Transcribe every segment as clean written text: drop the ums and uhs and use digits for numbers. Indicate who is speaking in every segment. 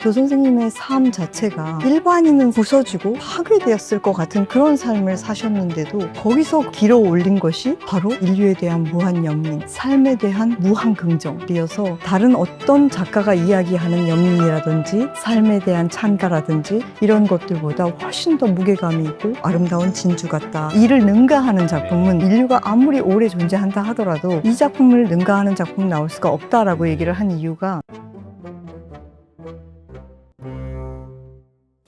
Speaker 1: 조 선생님의 삶 자체가 일반인은 부서지고 파괴되었을 것 같은 그런 삶을 사셨는데도 거기서 길어 올린 것이 바로 인류에 대한 무한 연민, 삶에 대한 무한 긍정이어서 다른 어떤 작가가 이야기하는 연민이라든지 삶에 대한 찬가라든지 이런 것들보다 훨씬 더 무게감이 있고 아름다운 진주 같다. 이를 능가하는 작품은 인류가 아무리 오래 존재한다 하더라도 이 작품을 능가하는 작품은 나올 수가 없다라고 얘기를 한 이유가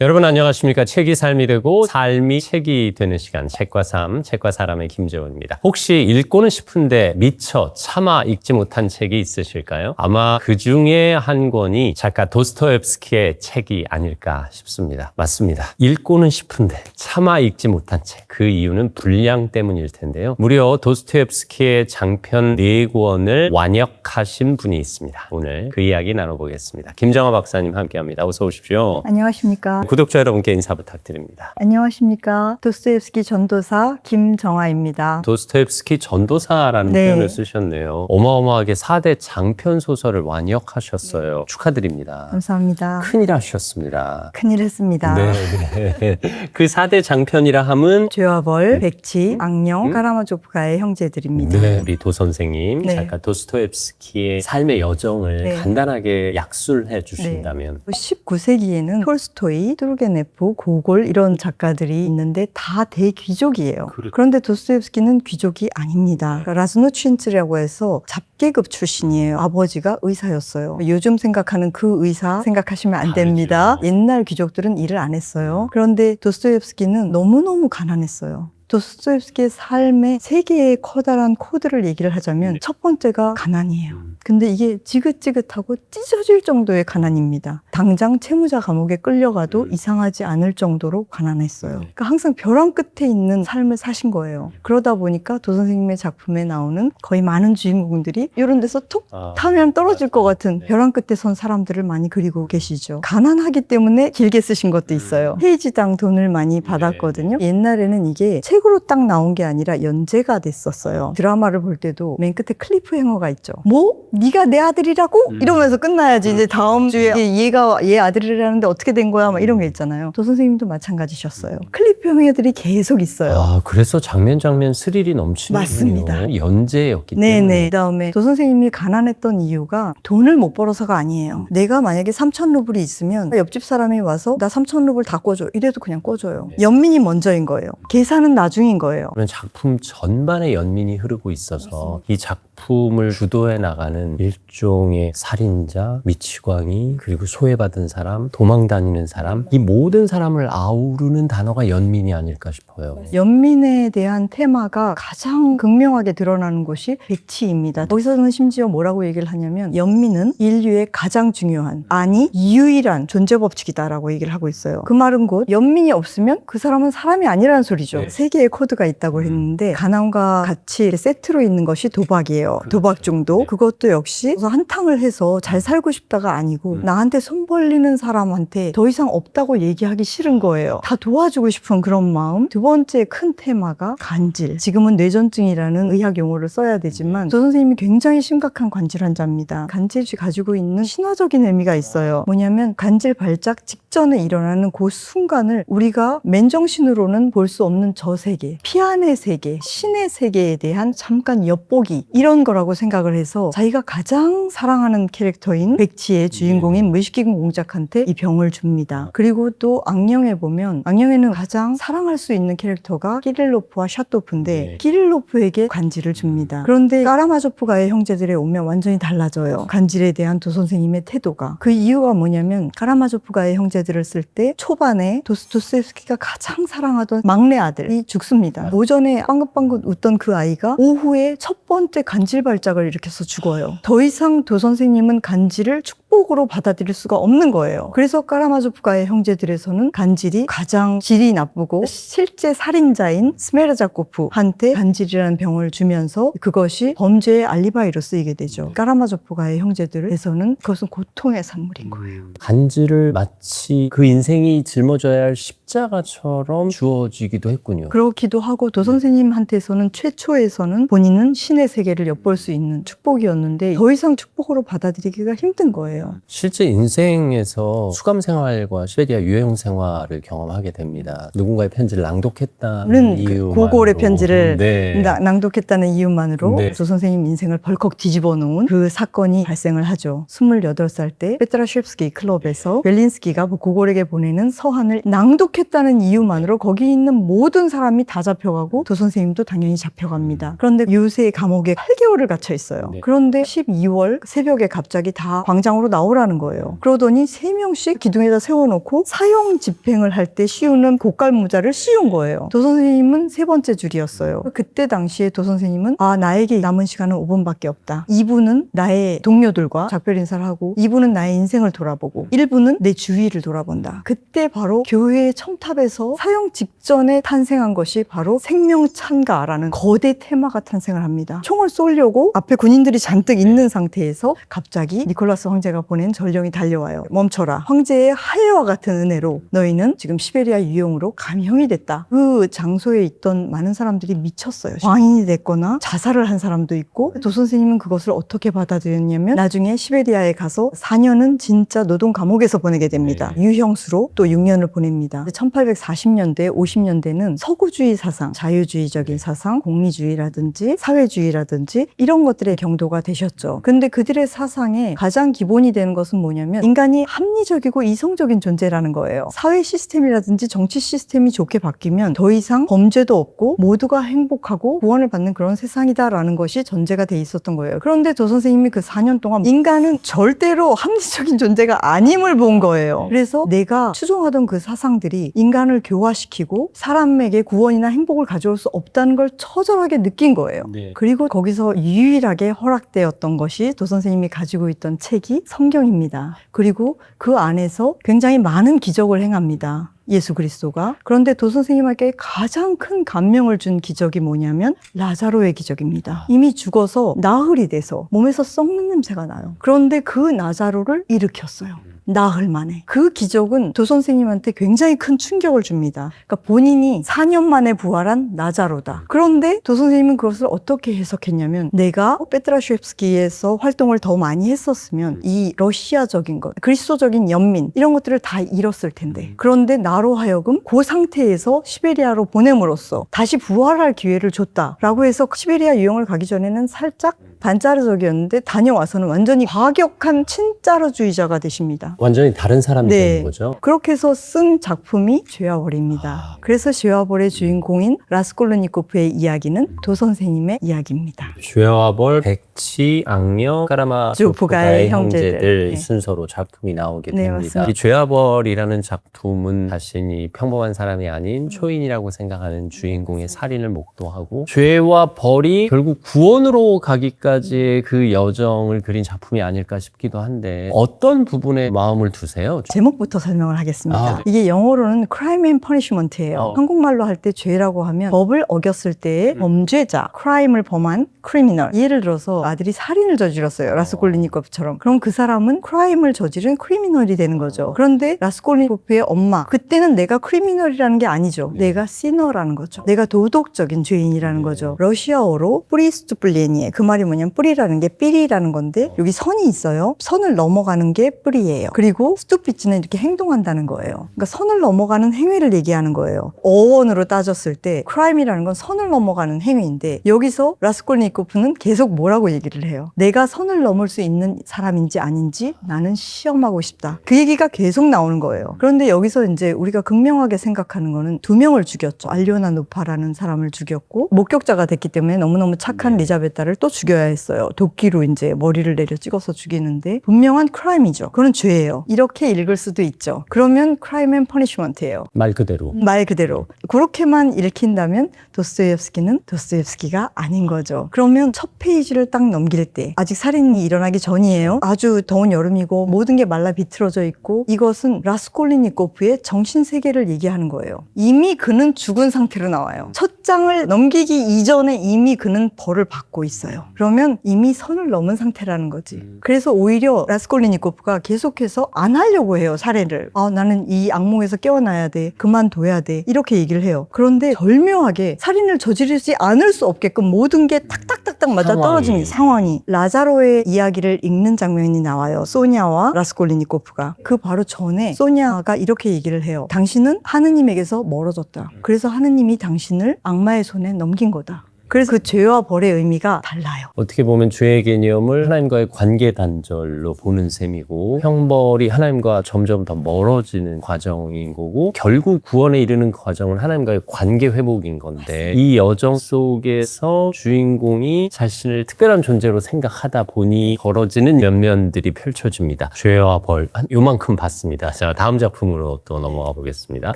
Speaker 2: 여러분 안녕하십니까. 책이 삶이 되고 삶이 책이 되는 시간, 책과 삶, 책과 사람의 김재원입니다. 혹시 읽고는 싶은데 미처 차마 읽지 못한 책이 있으실까요? 아마 그 중에 한 권이 작가 도스토옙스키의 책이 아닐까 싶습니다. 맞습니다. 읽고는 싶은데 차마 읽지 못한 책. 그 이유는 분량 때문일 텐데요. 무려 도스토옙스키의 장편 4권을 완역하신 분이 있습니다. 오늘 그 이야기 나눠보겠습니다. 김정아 박사님 함께합니다. 어서 오십시오.
Speaker 1: 안녕하십니까.
Speaker 2: 구독자 여러분께 인사 부탁드립니다.
Speaker 1: 안녕하십니까. 도스토옙스키 전도사 김정아입니다.
Speaker 2: 도스토옙스키 전도사라는
Speaker 1: 네.
Speaker 2: 표현을 쓰셨네요. 어마어마하게 4대 장편 소설을 완역하셨어요. 축하드립니다.
Speaker 1: 감사합니다.
Speaker 2: 큰일 하셨습니다.
Speaker 1: 큰일 했습니다.
Speaker 2: 네. 그 4대 장편이라 함은
Speaker 1: 죄와 벌, 백치, 악령, 카라마조프가의 형제들입니다.
Speaker 2: 네, 우리 도 선생님,
Speaker 1: 네.
Speaker 2: 작가 도스토옙스키의 삶의 여정을
Speaker 1: 네.
Speaker 2: 간단하게 약술해 주신다면
Speaker 1: 19세기에는 톨스토이, 투르게네프, 고골 이런 작가들이 있는데 다 대귀족이에요.
Speaker 2: 그렇죠.
Speaker 1: 그런데 도스토옙스키는 귀족이 아닙니다. 라즈노친츠라고 해서 잡계급 출신이에요. 아버지가 의사였어요. 요즘 생각하는 그 의사 생각하시면 안 됩니다. 옛날 귀족들은 일을 안 했어요. 그런데 도스토옙스키는 너무너무 가난했어요. 도스토옙스키의 삶의 3개의 커다란 코드를 얘기를 하자면 첫 번째가 가난이에요. 근데 이게 지긋지긋하고 찢어질 정도의 가난입니다. 당장 채무자 감옥에 끌려가도 이상하지 않을 정도로 가난했어요. 그러니까 항상 벼랑 끝에 있는 삶을 사신 거예요. 그러다 보니까 도 선생님의 작품에 나오는 거의 많은 주인공들이 이런 데서 툭 타면 떨어질 것 같은 벼랑 끝에 선 사람들을 많이 그리고 계시죠. 가난하기 때문에 길게 쓰신 것도 있어요. 페이지당 돈을 많이 받았거든요. 옛날에는 이게 책으로 딱 나온 게 아니라 연재가 됐었어요. 드라마를 볼 때도 맨 끝에 클리프 행어가 있죠. 뭐? 네가 내 아들이라고? 이러면서 끝나야지. 이제 다음 주에 얘가 얘 아들이라는데 어떻게 된 거야? 막 이런 게 있잖아요. 도 선생님도 마찬가지셨어요. 클리프 행어들이 계속 있어요.
Speaker 2: 아, 그래서 장면 스릴이 넘치는
Speaker 1: 맞습니다.
Speaker 2: 연재였기
Speaker 1: 네네.
Speaker 2: 때문에.
Speaker 1: 그다음에 도 선생님이 가난했던 이유가 돈을 못 벌어서가 아니에요. 내가 만약에 3,000루블이 있으면 옆집 사람이 와서 나 3,000루블 다 꿔줘. 이래도 그냥 꿔줘요. 연민이 먼저인 거예요. 계산은 나중인 거예요.
Speaker 2: 그러면 작품 전반에 연민이 흐르고 있어서 이 작품을 주도해 나가는 일종의 살인자, 미치광이, 그리고 소외받은 사람, 도망 다니는 사람, 이 모든 사람을 아우르는 단어가 연민이 아닐까 싶어요.
Speaker 1: 연민에 대한 테마가 가장 극명하게 드러나는 곳이 백치입니다. 거기서는 심지어 뭐라고 얘기를 하냐면 연민은 인류의 가장 중요한, 아니 유일한 존재 법칙이다라고 얘기를 하고 있어요. 그 말은 곧 연민이 없으면 그 사람은 사람이 아니라는 소리죠.
Speaker 2: 네.
Speaker 1: 3개의 코드가 있다고 했는데 가난과 같이 세트로 있는 것이 도박이에요. 도박 중독. 그것도 역시 한탕을 해서 잘 살고 싶다가 아니고 나한테 손 벌리는 사람한테 더 이상 없다고 얘기하기 싫은 거예요. 다 도와주고 싶은 그런 마음. 두 번째 큰 테마가 간질. 지금은 뇌전증이라는 의학 용어를 써야 되지만 조 선생님이 굉장히 심각한 관질 환자입니다. 간질이 가지고 있는 신화적인 의미가 있어요. 뭐냐면 간질 발작 직전에 일어나는 그 순간을 우리가 맨정신으로는 볼 수 없는 저 세계, 피안의 세계, 신의 세계에 대한 잠깐 엿보기 이런 거라고 생각을 해서 자기가 가장 사랑하는 캐릭터인 백치의 주인공인 무의식기금 공작한테 이 병을 줍니다. 그리고 또 악령에 보면 악령에는 가장 사랑할 수 있는 캐릭터가 키릴로프와 샤토프인데 키릴로프에게 간질을 줍니다. 그런데 까라마조프가의 형제들에 오면 완전히 달라져요. 간질에 대한 도 선생님의 태도가. 그 이유가 뭐냐면 까라마조프가의 형제들을 쓸 때 초반에 도스토옙스키가 가장 사랑하던 막내 아들이 죽습니다. 오전에 빵긋빵긋 웃던 그 아이가 오후에 첫 번째 간질 발작을 일으켜서 죽어요. 더 이상 도 선생님은 간질을 축복으로 받아들일 수가 없는 거예요. 그래서 까라마조프가의 형제들에서는 간질이 가장 질이 나쁘고 실제 살인자인 스메르자코프한테 간질이라는 병을 주면서 그것이 범죄의 알리바이로 쓰이게 되죠. 까라마조프가의 형제들에서는 그것은 고통의 산물인 거예요.
Speaker 2: 간질을 마치 그 인생이 짊어져야 할 십자가 십자가처럼 주어지기도 했군요.
Speaker 1: 그렇기도 하고 도선생님한테서는 최초에서는 본인은 신의 세계를 엿볼 수 있는 축복이었는데 더 이상 축복으로 받아들이기가 힘든 거예요.
Speaker 2: 실제 인생에서 수감 생활과 시베리아 유해용 생활을 경험하게 됩니다. 누군가의 편지를 낭독했다는 이유만으로
Speaker 1: 고골의 편지를
Speaker 2: 네.
Speaker 1: 낭독했다는 이유만으로
Speaker 2: 네.
Speaker 1: 도선생님 인생을 벌컥 뒤집어 놓은 그 사건이 발생을 하죠. 28살 때 페트라쉐프스키 클럽에서 벨린스키가 고골에게 보내는 서한을 낭독했다는 이유만으로 거기 있는 모든 사람이 다 잡혀가고 도선생님도 당연히 잡혀갑니다. 그런데 유세 감옥에 8개월을 갇혀 있어요.
Speaker 2: 네.
Speaker 1: 그런데 12월 새벽에 갑자기 다 광장으로 나오라는 거예요. 그러더니 3명씩 기둥에다 세워놓고 사형 집행을 할 때 씌우는 고깔 모자를 씌운 거예요. 도선생님은 3번째 줄이었어요. 그때 당시에 도선생님은 나에게 남은 시간은 5분밖에 없다. 2분은 나의 동료들과 작별 인사를 하고 2분은 나의 인생을 돌아보고 1분은 내 주위를 돌아본다. 그때 바로 교회의 첨탑에서 사형 직전에 탄생한 것이 바로 생명찬가라는 거대 테마가 탄생을 합니다. 총을 쏘려고 앞에 군인들이 잔뜩 있는 상태에서 갑자기 니콜라스 황제가 보낸 전령이 달려와요. 멈춰라. 황제의 하늘과 같은 은혜로 너희는 지금 시베리아 유용으로 감형이 됐다. 그 장소에 있던 많은 사람들이 미쳤어요. 광인이 됐거나 자살을 한 사람도 있고 도선생님은 그것을 어떻게 받아들였냐면 나중에 시베리아에 가서 4년은 진짜 노동 감옥에서 보내게 됩니다. 유형수로 또 6년을 보냅니다. 1840년대, 50년대는 서구주의 사상, 자유주의적인 사상, 공리주의라든지 사회주의라든지 이런 것들의 경도가 되셨죠. 근데 그들의 사상에 가장 기본이 되는 것은 뭐냐면 인간이 합리적이고 이성적인 존재라는 거예요. 사회 시스템이라든지 정치 시스템이 좋게 바뀌면 더 이상 범죄도 없고 모두가 행복하고 구원을 받는 그런 세상이다라는 것이 전제가 돼 있었던 거예요. 그런데 도 선생님이 그 4년 동안 인간은 절대로 합리적인 존재가 아님을 본 거예요. 그래서 내가 추종하던 그 사상들이 인간을 교화시키고 사람에게 구원이나 행복을 가져올 수 없다는 걸 처절하게 느낀 거예요.
Speaker 2: 네.
Speaker 1: 그리고 거기서 유일하게 허락되었던 것이 도 선생님이 가지고 있던 책이 성경입니다. 그리고 그 안에서 굉장히 많은 기적을 행합니다. 예수 그리스도가. 그런데 도 선생님에게 가장 큰 감명을 준 기적이 뭐냐면 라자로의 기적입니다. 이미 죽어서 나흘이 돼서 몸에서 썩는 냄새가 나요. 그런데 그 라자로를 일으켰어요. 나흘 만에. 그 기적은 도 선생님한테 굉장히 큰 충격을 줍니다. 그러니까 본인이 4년 만에 부활한 라자로다. 그런데 도 선생님은 그것을 어떻게 해석했냐면 내가 페트라쉐프스키에서 활동을 더 많이 했었으면 이 러시아적인 것, 그리스도적인 연민 이런 것들을 다 잃었을 텐데 그런데 나로 하여금 그 상태에서 시베리아로 보냄으로써 다시 부활할 기회를 줬다라고 해서 시베리아 유형을 가기 전에는 살짝 반짜르적이었는데 다녀와서는 완전히 과격한 친짜르주의자가 되십니다.
Speaker 2: 완전히 다른 사람이 되는 거죠.
Speaker 1: 그렇게 해서 쓴 작품이 죄와벌입니다. 그래서 죄와벌의 주인공인 라스콜르니코프의 이야기는 도 선생님의 이야기입니다.
Speaker 2: 죄와 벌, 백치, 악령, 까라마조프가의 형제들
Speaker 1: 네.
Speaker 2: 순서로 작품이 나오게
Speaker 1: 네,
Speaker 2: 됩니다.
Speaker 1: 맞습니다.
Speaker 2: 이 죄와 벌이라는 작품은 자신이 평범한 사람이 아닌 초인이라고 생각하는 주인공의 살인을 목도하고 죄와 벌이 결국 구원으로 가기까지의 그 여정을 그린 작품이 아닐까 싶기도 한데 어떤 부분에 마음을 두세요?
Speaker 1: 제목부터 설명을 하겠습니다.
Speaker 2: 네.
Speaker 1: 이게 영어로는 crime and punishment예요. 한국말로 할 때 죄라고 하면 법을 어겼을 때의 범죄자, crime을 범한 criminal. 예를 들어서 아들이 살인을 저질렀어요. 라스콜리니코프처럼. 그럼 그 사람은 crime을 저지른 criminal이 되는 거죠. 그런데 라스콜리니코프의 엄마, 그때는 내가 criminal이라는 게 아니죠. 내가 sinner라는 거죠. 내가 도덕적인 죄인이라는 거죠. 러시아어로 뿌리스투플리니에 그 말이 뭐냐면 뿌리라는 게 삐리라는 건데 여기 선이 있어요. 선을 넘어가는 게 뿌리예요. 그리고 스투피츠는 이렇게 행동한다는 거예요. 그러니까 선을 넘어가는 행위를 얘기하는 거예요. 어원으로 따졌을 때 크라임이라는 건 선을 넘어가는 행위인데 여기서 라스콜니코프는 계속 뭐라고 얘기를 해요. 내가 선을 넘을 수 있는 사람인지 아닌지 나는 시험하고 싶다. 그 얘기가 계속 나오는 거예요. 그런데 여기서 이제 우리가 극명하게 생각하는 거는 2명을 죽였죠. 알리오나 노파라는 사람을 죽였고 목격자가 됐기 때문에 너무너무 착한 리자베타를 또 죽여야 했어요. 도끼로 이제 머리를 내려 찍어서 죽이는데 분명한 크라임이죠. 그건 죄예요. 이렇게 읽을 수도 있죠. 그러면 crime and punishment예요.
Speaker 2: 말 그대로.
Speaker 1: 말 그대로. 그렇게만 읽힌다면 도스토옙스키는 도스토옙스키가 아닌 거죠. 그러면 첫 페이지를 딱 딱 넘길 때, 아직 살인이 일어나기 전이에요. 아주 더운 여름이고 모든 게 말라 비틀어져 있고, 이것은 라스콜리니코프의 정신세계를 얘기하는 거예요. 이미 그는 죽은 상태로 나와요. 첫 장을 넘기기 이전에 이미 그는 벌을 받고 있어요. 그러면 이미 선을 넘은 상태라는 거지. 그래서 오히려 라스콜리니코프가 계속해서 안 하려고 해요, 살해를. 나는 이 악몽에서 깨어나야 돼, 그만둬야 돼, 이렇게 얘기를 해요. 그런데 절묘하게 살인을 저지르지 않을 수 없게끔 모든 게 탁탁탁탁 맞아 떨어지는 상황이. 라자로의 이야기를 읽는 장면이 나와요. 소냐와 라스콜리니코프가. 그 바로 전에 소냐가 이렇게 얘기를 해요. 당신은 하느님에게서 멀어졌다. 그래서 하느님이 당신을 악마의 손에 넘긴 거다. 그래서 그 죄와 벌의 의미가 달라요.
Speaker 2: 어떻게 보면 죄의 개념을 하나님과의 관계 단절로 보는 셈이고, 형벌이 하나님과 점점 더 멀어지는 과정인 거고, 결국 구원에 이르는 과정은 하나님과의 관계 회복인 건데, 이 여정 속에서 주인공이 자신을 특별한 존재로 생각하다 보니 벌어지는 면면들이 펼쳐집니다. 죄와 벌, 한 요만큼 봤습니다. 자, 다음 작품으로 또 넘어가 보겠습니다.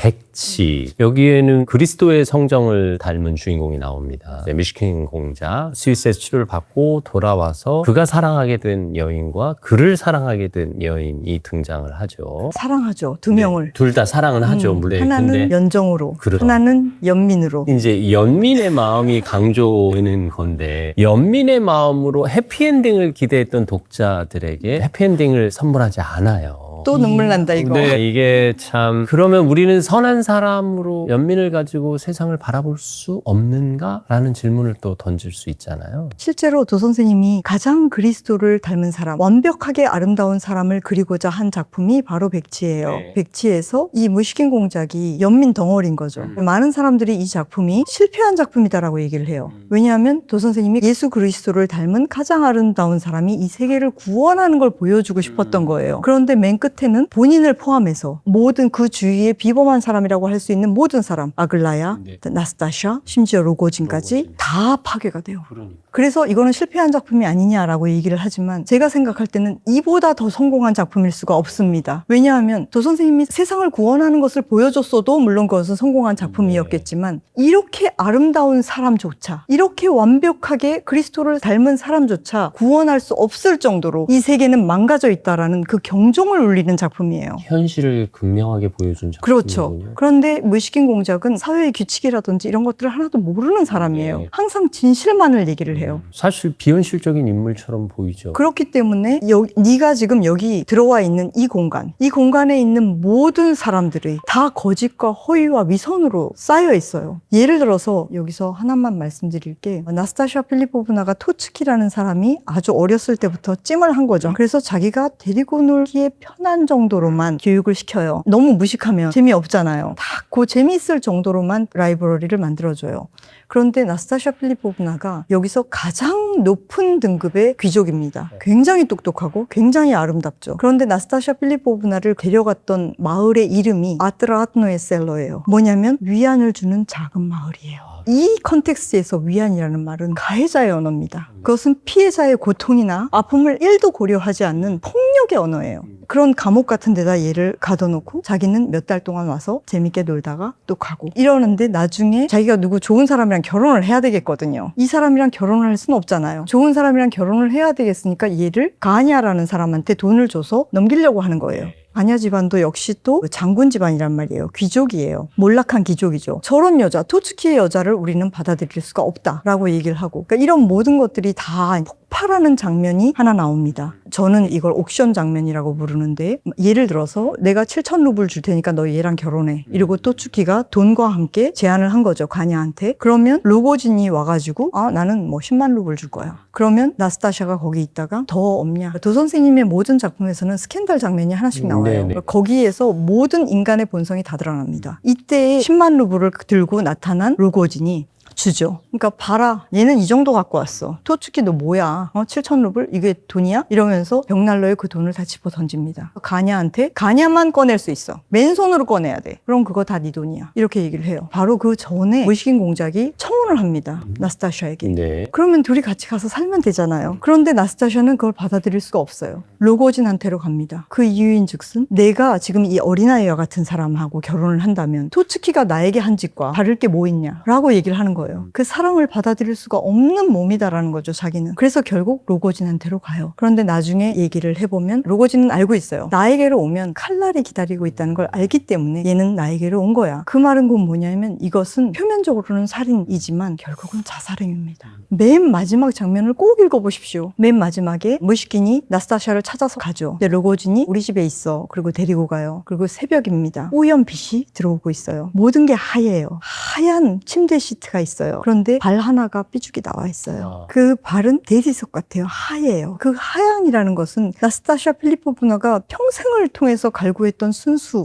Speaker 2: 백치. 여기에는 그리스도의 성정을 닮은 주인공이 나옵니다. 미시킨 공자, 스위스에서 치료를 받고 돌아와서 그가 사랑하게 된 여인과 그를 사랑하게 된 여인이 등장을 하죠.
Speaker 1: 사랑하죠. 두 명을.
Speaker 2: 둘 다 사랑은 하죠, 물론.
Speaker 1: 하나는
Speaker 2: 근데
Speaker 1: 연정으로,
Speaker 2: 그렇죠.
Speaker 1: 하나는 연민으로.
Speaker 2: 이제 연민의 마음이 강조되는 건데, 연민의 마음으로 해피엔딩을 기대했던 독자들에게 해피엔딩을 선물하지 않아요.
Speaker 1: 또 눈물 난다, 이거.
Speaker 2: 네, 이게 참, 그러면 우리는 선한 사람으로 연민을 가지고 세상을 바라볼 수 없는가? 라는 질문을 또 던질 수 있잖아요.
Speaker 1: 실제로 도 선생님이 가장 그리스도를 닮은 사람, 완벽하게 아름다운 사람을 그리고자 한 작품이 바로 백치예요.
Speaker 2: 네.
Speaker 1: 백치에서 이 무시킨 공작이 연민 덩어리인 거죠. 많은 사람들이 이 작품이 실패한 작품이다라고 얘기를 해요. 왜냐하면 도 선생님이 예수 그리스도를 닮은 가장 아름다운 사람이 이 세계를 구원하는 걸 보여주고 싶었던 거예요. 그런데 맨 끝에는 본인을 포함해서 모든 그 주위에 비범한 사람이라고 할 수 있는 모든 사람, 아글라야, 나스타샤, 심지어 로고진까지 다 파괴가 돼요. 그래서 이거는 실패한 작품이 아니냐라고 얘기를 하지만, 제가 생각할 때는 이보다 더 성공한 작품일 수가 없습니다. 왜냐하면 도 선생님이 세상을 구원하는 것을 보여줬어도 물론 그것은 성공한 작품이었겠지만, 이렇게 아름다운 사람조차, 이렇게 완벽하게 그리스도를 닮은 사람조차 구원할 수 없을 정도로 이 세계는 망가져 있다라는 그 경종을 울리는 작품이에요.
Speaker 2: 현실을 극명하게 보여준 작품이군요.
Speaker 1: 그렇죠. 그런데 무시킨 공작은 사회의 규칙이라든지 이런 것들을 하나도 모르는 사람이에요.
Speaker 2: 네.
Speaker 1: 항상 진실만을 얘기를 해요.
Speaker 2: 사실 비현실적인 인물처럼 보이죠.
Speaker 1: 그렇기 때문에 네가 지금 여기 들어와 있는 이 공간에 있는 모든 사람들이 다 거짓과 허위와 위선으로 쌓여 있어요. 예를 들어서 여기서 하나만 말씀드릴게, 나스타샤 필리포브나가 토츠키라는 사람이 아주 어렸을 때부터 찜을 한 거죠. 그래서 자기가 데리고 놀기에 편한 정도로만 교육을 시켜요. 너무 무식하면 재미없잖아요. 딱 그 재미있을 정도로만 라이브러리를 만들어줘요. 그런데 나스타샤 필리포브나가 여기서 가장 높은 등급의 귀족입니다. 굉장히 똑똑하고 굉장히 아름답죠. 그런데 나스타샤 필리포브나를 데려갔던 마을의 이름이 아트라하트노의 셀러예요. 뭐냐면 위안을 주는 작은 마을이에요. 이 컨텍스트에서 위안이라는 말은 가해자의 언어입니다. 그것은 피해자의 고통이나 아픔을 1도 고려하지 않는 폭력의 언어예요. 그런 감옥 같은 데다 얘를 가둬놓고 자기는 몇 달 동안 와서 재밌게 놀다가 또 가고 이러는데, 나중에 자기가 누구 좋은 사람이랑 결혼을 해야 되겠거든요. 이 사람이랑 결혼을 할 수는 없잖아요. 좋은 사람이랑 결혼을 해야 되겠으니까 얘를 가냐라는 사람한테 돈을 줘서 넘기려고 하는 거예요. 가냐 집안도 역시 또 장군 집안이란 말이에요. 귀족이에요. 몰락한 귀족이죠. 저런 여자, 토츠키의 여자를 우리는 받아들일 수가 없다라고 얘기를 하고, 그러니까 이런 모든 것들이 다 폭발하는 장면이 하나 나옵니다. 저는 이걸 옥션 장면이라고 부르는데, 예를 들어서 내가 7,000루블 줄 테니까 너 얘랑 결혼해. 이러고 토츠키가 돈과 함께 제안을 한 거죠, 가냐한테. 그러면 로고진이 와가지고 나는 뭐 10만 루블 줄 거야. 그러면 나스타샤가 거기 있다가 더 없냐. 도 선생님의 모든 작품에서는 스캔들 장면이 하나씩 나와요.
Speaker 2: 네네.
Speaker 1: 거기에서 모든 인간의 본성이 다 드러납니다. 이때 10만 루블을 들고 나타난 로고진이 주죠. 그러니까 봐라, 얘는 이 정도 갖고 왔어. 토츠키 너 뭐야? 7,000루블? 이게 돈이야? 이러면서 벽난로에 그 돈을 다 집어 던집니다. 가냐한테 가냐만 꺼낼 수 있어. 맨손으로 꺼내야 돼. 그럼 그거 다 네 돈이야. 이렇게 얘기를 해요. 바로 그 전에 무시킨 공작이 청혼을 합니다. 나스타샤에게.
Speaker 2: 네.
Speaker 1: 그러면 둘이 같이 가서 살면 되잖아요. 그런데 나스타샤는 그걸 받아들일 수가 없어요. 로고진한테로 갑니다. 그 이유인 즉슨 내가 지금 이 어린아이와 같은 사람하고 결혼을 한다면 토츠키가 나에게 한 짓과 다를 게 뭐 있냐 라고 얘기를 하는 거예요. 거예요. 그 사랑을 받아들일 수가 없는 몸이다라는 거죠, 자기는. 그래서 결국 로고진한테로 가요. 그런데 나중에 얘기를 해보면 로고진은 알고 있어요. 나에게로 오면 칼날이 기다리고 있다는 걸 알기 때문에 얘는 나에게로 온 거야. 그 말은 곧 뭐냐면 이것은 표면적으로는 살인이지만 결국은 자살행위입니다. 맨 마지막 장면을 꼭 읽어보십시오. 맨 마지막에 무시킨이 나스타샤를 찾아서 가죠. 근데 로고진이 우리 집에 있어. 그리고 데리고 가요. 그리고 새벽입니다. 뿌연 빛이 들어오고 있어요. 모든 게 하얘요. 하얀 침대 시트가 있어요. 그런데 발 하나가 삐죽이 나와 있어요. 그 발은 돼지석 같아요. 하얘요. 그 하얀이라는 것은 나스타샤 필리포브나가 평생을 통해서 갈구했던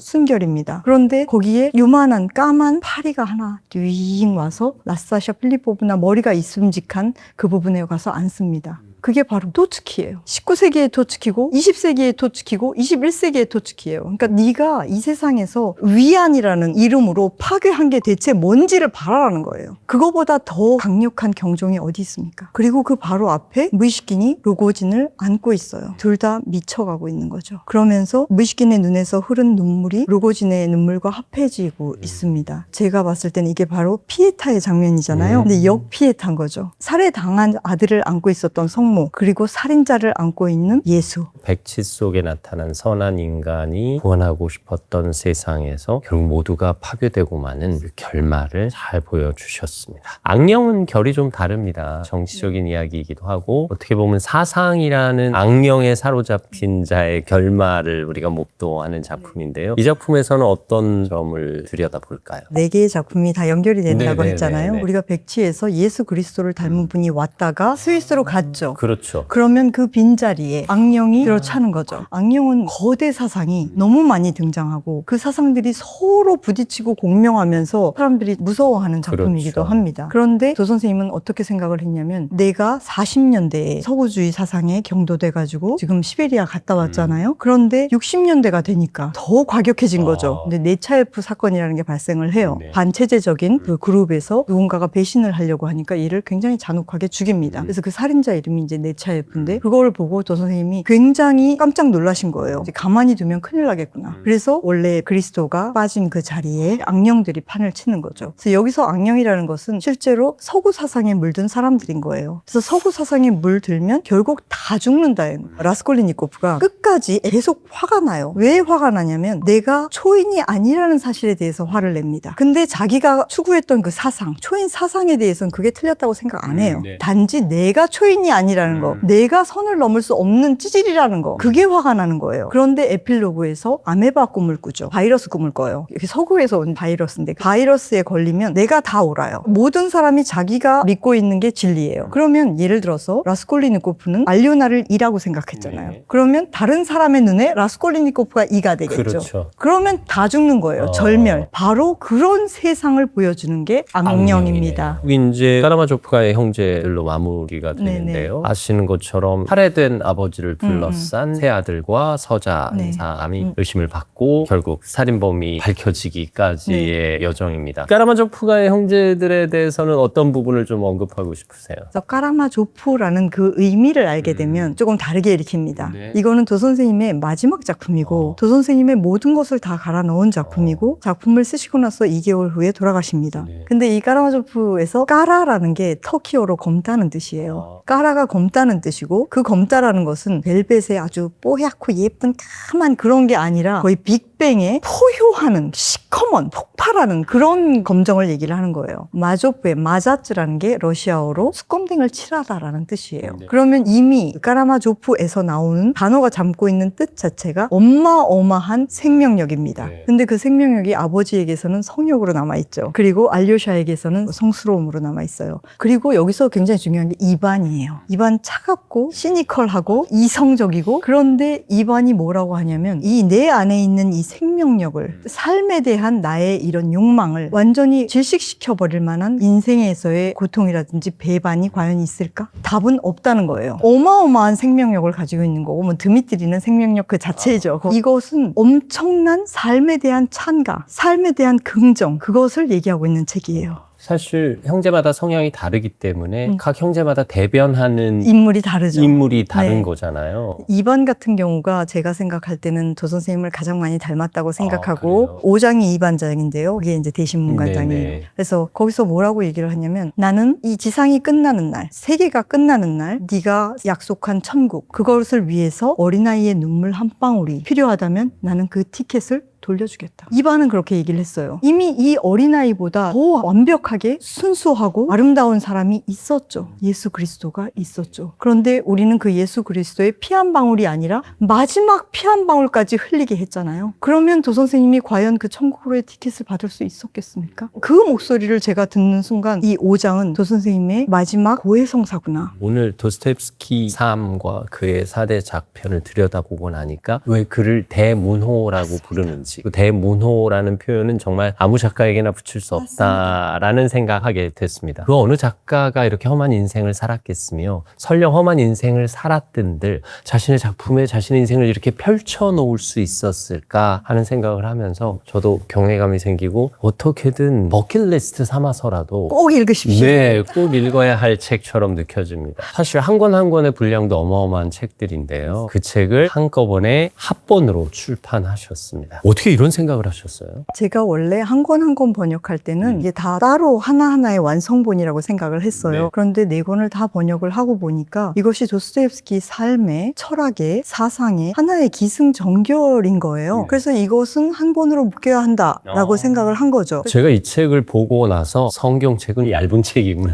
Speaker 1: 순결입니다. 그런데 거기에 요만한 까만 파리가 하나 뉘잉 와서 나스타샤 필리포브나 머리가 있음직한 그 부분에 가서 앉습니다. 그게 바로 토츠키예요. 19세기의 토츠키고 20세기의 토츠키고 21세기의 토츠키예요. 그러니까 네가 이 세상에서 위안이라는 이름으로 파괴한 게 대체 뭔지를 봐라라는 거예요. 그거보다 더 강력한 경종이 어디 있습니까? 그리고 그 바로 앞에 무이시킨이 로고진을 안고 있어요. 둘 다 미쳐가고 있는 거죠. 그러면서 무이시킨의 눈에서 흐른 눈물이 로고진의 눈물과 합해지고 있습니다. 제가 봤을 때는 이게 바로 피에타의 장면이잖아요. 근데 역피에타인 거죠. 살해당한 아들을 안고 있었던 성모, 그리고 살인자를 안고 있는 예수.
Speaker 2: 백치 속에 나타난 선한 인간이 구원하고 싶었던 세상에서 결국 모두가 파괴되고 마는 그 결말을 잘 보여주셨습니다. 악령은 결이 좀 다릅니다. 정치적인 이야기이기도 하고 어떻게 보면 사상이라는 악령에 사로잡힌 자의 결말을 우리가 목도하는 작품인데요. 이 작품에서는 어떤 점을 들여다볼까요?
Speaker 1: 4개의 작품이 다 연결이 된다고
Speaker 2: 네네네네.
Speaker 1: 했잖아요. 우리가 백치에서 예수 그리스도를 닮은 분이 왔다가 스위스로 갔죠.
Speaker 2: 그렇죠.
Speaker 1: 그러면 그 빈자리에 악령이 들어차는 거죠. 악령은 거대 사상이 너무 많이 등장하고 그 사상들이 서로 부딪히고 공명하면서 사람들이 무서워하는 작품이기도
Speaker 2: 그렇죠.
Speaker 1: 합니다. 그런데 도 선생님은 어떻게 생각을 했냐면 내가 40년대에 서구주의 사상에 경도돼가지고 지금 시베리아 갔다 왔잖아요. 그런데 60년대가 되니까 더 과격해진 거죠. 근데 네차예프 사건이라는 게 발생을 해요.
Speaker 2: 네.
Speaker 1: 반체제적인 그 그룹에서 누군가가 배신을 하려고 하니까 얘를 굉장히 잔혹하게 죽입니다. 그래서 그 살인자 이름이 이제 네차예프인데 그걸 보고 도 선생님이 굉장히 깜짝 놀라신 거예요. 이제 가만히 두면 큰일 나겠구나. 그래서 원래 그리스도가 빠진 그 자리에 악령들이 판을 치는 거죠. 그래서 여기서 악령이라는 것은 실제로 서구 사상에 물든 사람들인 거예요. 그래서 서구 사상에 물들면 결국 다 죽는다는 거예요. 라스콜리니코프가 끝까지 계속 화가 나요. 왜 화가 나냐면 내가 초인이 아니라는 사실에 대해서 화를 냅니다. 근데 자기가 추구했던 그 사상, 초인 사상에 대해서는 그게 틀렸다고 생각 안 해요.
Speaker 2: 네.
Speaker 1: 단지 내가 초인이 아니라는 거, 내가 선을 넘을 수 없는 찌질이라는 거, 그게 화가 나는 거예요. 그런데 에필로그에서 아메바 꿈을 꾸죠. 바이러스 꿈을 꿔요. 이게 서구에서 온 바이러스인데 바이러스에 걸리면 내가 다 옳아요. 모든 사람이 자기가 믿고 있는 게 진리예요. 그러면 예를 들어서 라스콜리니코프는 알리오나를 이라고 생각했잖아요.
Speaker 2: 네.
Speaker 1: 그러면 다른 사람의 눈에 라스콜리니코프가 이가 되겠죠.
Speaker 2: 그렇죠.
Speaker 1: 그러면 다 죽는 거예요. 절멸. 바로 그런 세상을 보여주는 게 악령입니다.
Speaker 2: 이제 까라마조프가의 형제들로 마무리가 되는데요. 아시는 것처럼 살해된 아버지를 둘러싼 세 아들과 서자
Speaker 1: 네.
Speaker 2: 사람이 의심을 받고 결국 살인범이 밝혀지기까지의 여정입니다. 까라마조프가의 형제들에 대해서는 어떤 부분을 좀 언급하고 싶으세요?
Speaker 1: 그래서 까라마조프라는 그 의미를 알게 되면 조금 다르게 읽힙니다.
Speaker 2: 네.
Speaker 1: 이거는 도 선생님의 마지막 작품이고 도 선생님의 모든 것을 다 갈아 넣은 작품이고 작품을 쓰시고 나서 2개월 후에 돌아가십니다.
Speaker 2: 네.
Speaker 1: 근데 이 까라마조프에서 까라라는 게 터키어로 검다는 뜻이에요. 까라가 검다는 뜻이고 그 검다라는 것은 벨벳의 아주 뽀얗고 예쁜 까만 그런 게 아니라 거의 빅뱅에 포효하는 시커먼 폭발하는 그런 검정을 얘기를 하는 거예요. 마조프의 마자츠라는 게 러시아어로 수검댕을 칠하다라는 뜻이에요.
Speaker 2: 네.
Speaker 1: 그러면 이미 까라마조프에서 나오는 단어가 담고 있는 뜻 자체가 어마어마한 생명력입니다.
Speaker 2: 네.
Speaker 1: 근데 그 생명력이 아버지에게서는 성욕으로 남아있죠. 그리고 알료샤에게서는 성스러움으로 남아있어요. 그리고 여기서 굉장히 중요한 게 이반이에요. 이반 차갑고 시니컬하고 이성적이고 그런데 이반이 뭐라고 하냐면 이 내 안에 있는 이 생명력을 삶에 대한 나의 이런 욕망을 완전히 질식시켜버릴 만한 인생에서의 고통이라든지 배반이 과연 있을까? 답은 없다는 거예요. 어마어마한 생명력을 가지고 있는 거고 뭐 드미트리는 생명력 그 자체죠. 이것은 엄청난 삶에 대한 찬가, 삶에 대한 긍정 그것을 얘기하고 있는 책이에요.
Speaker 2: 사실 형제마다 성향이 다르기 때문에 각 형제마다 대변하는
Speaker 1: 인물이 다르죠.
Speaker 2: 인물이 다른
Speaker 1: 네.
Speaker 2: 거잖아요.
Speaker 1: 2번 같은 경우가 제가 생각할 때는 도 선생님을 가장 많이 닮았다고 생각하고
Speaker 2: 그래요?
Speaker 1: 5장이 2반장인데요. 그게 이제 대신문관장이에요.
Speaker 2: 네네.
Speaker 1: 그래서 거기서 뭐라고 얘기를 하냐면 나는 이 지상이 끝나는 날, 세계가 끝나는 날 네가 약속한 천국 그것을 위해서 어린아이의 눈물 한 방울이 필요하다면 나는 그 티켓을 돌려주겠다. 이반은 그렇게 얘기를 했어요. 이미 이 어린아이보다 더 완벽하게 순수하고 아름다운 사람이 있었죠. 예수 그리스도가 있었죠. 그런데 우리는 그 예수 그리스도의 피 한 방울이 아니라 마지막 피 한 방울까지 흘리게 했잖아요. 그러면 도 선생님이 과연 그 천국으로의 티켓을 받을 수 있었겠습니까? 그 목소리를 제가 듣는 순간 이 5장은 도 선생님의 마지막 고해성사구나.
Speaker 2: 오늘 도스토옙스키 삶과 그의 4대 작편을 들여다보고 나니까 왜 그를 대문호라고 부르는지 그 대문호라는 표현은 정말 아무 작가에게나 붙일 수 없다라는 생각하게 됐습니다. 그 어느 작가가 이렇게 험한 인생을 살았겠으며 설령 험한 인생을 살았던들 자신의 작품에 자신의 인생을 이렇게 펼쳐놓을 수 있었을까 하는 생각을 하면서 저도 경외감이 생기고 어떻게든 버킷리스트 삼아서라도
Speaker 1: 꼭 읽으십시오.
Speaker 2: 네, 꼭 읽어야 할 책처럼 느껴집니다. 사실 한 권 한 권의 분량도 어마어마한 책들인데요. 그 책을 한꺼번에 합본으로 출판하셨습니다. 어떻게 이런 생각을 하셨어요?
Speaker 1: 제가 원래 한 권 한 권 번역할 때는 이게 다 따로 하나하나의 완성본이라고 생각을 했어요.
Speaker 2: 네.
Speaker 1: 그런데 네 권을 다 번역을 하고 보니까 이것이 도스토옙스키 삶의 철학의 사상의 하나의 기승전결인 거예요.
Speaker 2: 네.
Speaker 1: 그래서 이것은 한 권으로 묶여야 한다라고 생각을 한 거죠.
Speaker 2: 제가 이 책을 보고 나서 성경책은 얇은 책이구나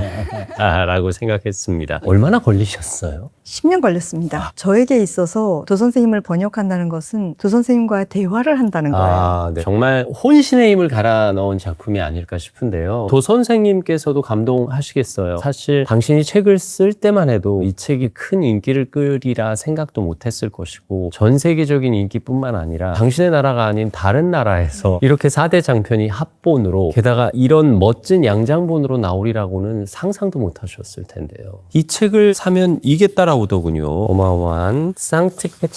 Speaker 2: 라고 생각했습니다. 얼마나 걸리셨어요?
Speaker 1: 10년 걸렸습니다. 저에게 있어서 도 선생님을 번역한다는 것은 도 선생님과의 대화를 한다는 거예요.
Speaker 2: 네. 정말 혼신의 힘을 갈아 넣은 작품이 아닐까 싶은데요. 도 선생님께서도 감동하시겠어요. 사실 당신이 책을 쓸 때만 해도 이 책이 큰 인기를 끌이라 생각도 못했을 것이고 전 세계적인 인기뿐만 아니라 당신의 나라가 아닌 다른 나라에서 이렇게 4대 장편이 합본으로 게다가 이런 멋진 양장본으로 나오리라고는 상상도 못하셨을 텐데요. 이 책을 사면 이게 따라오더군요. 어마어마한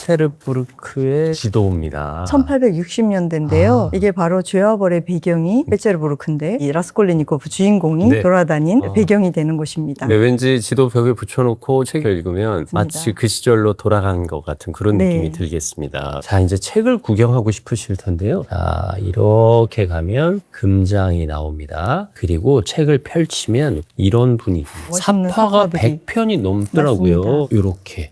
Speaker 2: 상트페테르부르크의 지도입니다.
Speaker 1: 1860년대인데요. 이게 바로 죄와벌의 배경이 페테르부르크인데 이 라스콜리니코프 주인공이
Speaker 2: 네.
Speaker 1: 돌아다닌 배경이 되는 곳입니다.
Speaker 2: 네, 왠지 지도 벽에 붙여놓고 책을 읽으면 마치 그 시절로 돌아간 것 같은 그런
Speaker 1: 네.
Speaker 2: 느낌이 들겠습니다. 자, 이제 책을 구경하고 싶으실 텐데요. 자, 이렇게 가면 금장이 나옵니다. 그리고 책을 펼치면 이런 분위기.
Speaker 1: 멋있는
Speaker 2: 사파가
Speaker 1: 사파들이.
Speaker 2: 100편이 넘더라고요.
Speaker 1: 맞습니다.
Speaker 2: 이렇게.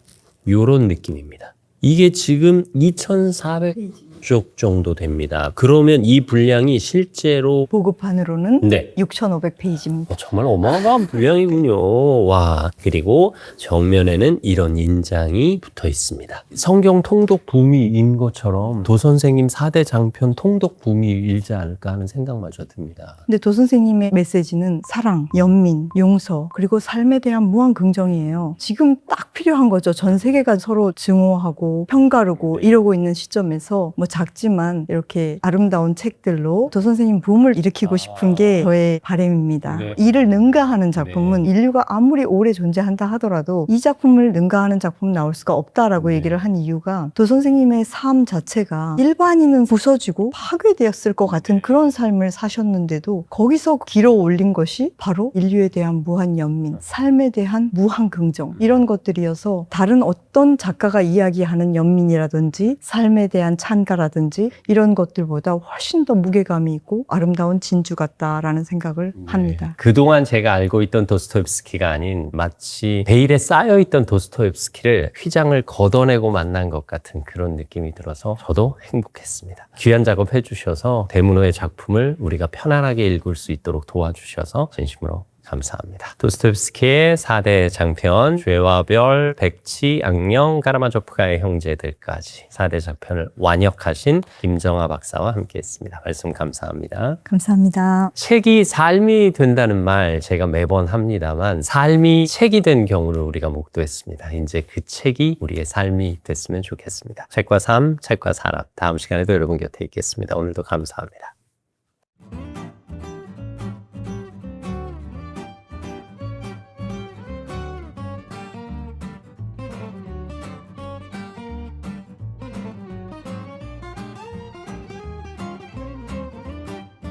Speaker 2: 요런 느낌입니다. 이게 지금 2,400쪽 정도 됩니다. 그러면 이 분량이 실제로
Speaker 1: 보급판으로는
Speaker 2: 네.
Speaker 1: 6,500페이지입니다.
Speaker 2: 정말 어마어마한 분량이군요. 와. 그리고 정면에는 이런 인장이 붙어 있습니다. 성경 통독 붐이인 것처럼 도 선생님 4대 장편 통독 붐이 일지 않을까 하는 생각마저 듭니다.
Speaker 1: 근데 도 선생님의 메시지는 사랑, 연민, 용서, 그리고 삶에 대한 무한 긍정이에요. 지금 딱 필요한 거죠. 전 세계가 서로 증오하고 편가르고 이러고 있는 시점에서 뭐 작지만 이렇게 아름다운 책들로 도 선생님 붐을 일으키고 싶은 게 저의 바람입니다.
Speaker 2: 네.
Speaker 1: 이를 능가하는 작품은 인류가 아무리 오래 존재한다 하더라도 이 작품을 능가하는 작품은 나올 수가 없다라고 얘기를 한 이유가 도 선생님의 삶 자체가 일반인은 부서지고 파괴되었을 것 같은 그런 삶을 사셨는데도 거기서 길어 올린 것이 바로 인류에 대한 무한 연민, 삶에 대한 무한 긍정 이런 것들이어서 다른 어떤 작가가 이야기하는 연민이라든지 삶에 대한 찬가라든지 이런 것들보다 훨씬 더 무게감이 있고 아름다운 진주 같다라는 생각을 합니다.
Speaker 2: 그동안 제가 알고 있던 도스토옙스키가 아닌 마치 베일에 쌓여있던 도스토옙스키를 휘장을 걷어내고 만난 것 같은 그런 느낌이 들어서 저도 행복했습니다. 귀한 작업 해주셔서 대문호의 작품을 우리가 편안하게 읽을 수 있도록 도와주셔서 진심으로 감사합니다. 도스토옙스키의 4대 장편, 죄와 별, 백치, 악령, 카라마조프가의 형제들까지 4대 장편을 완역하신 김정아 박사와 함께했습니다. 말씀 감사합니다.
Speaker 1: 감사합니다.
Speaker 2: 책이 삶이 된다는 말 제가 매번 합니다만 삶이 책이 된 경우를 우리가 목도했습니다. 이제 그 책이 우리의 삶이 됐으면 좋겠습니다. 책과 삶, 책과 사람. 다음 시간에도 여러분 곁에 있겠습니다. 오늘도 감사합니다.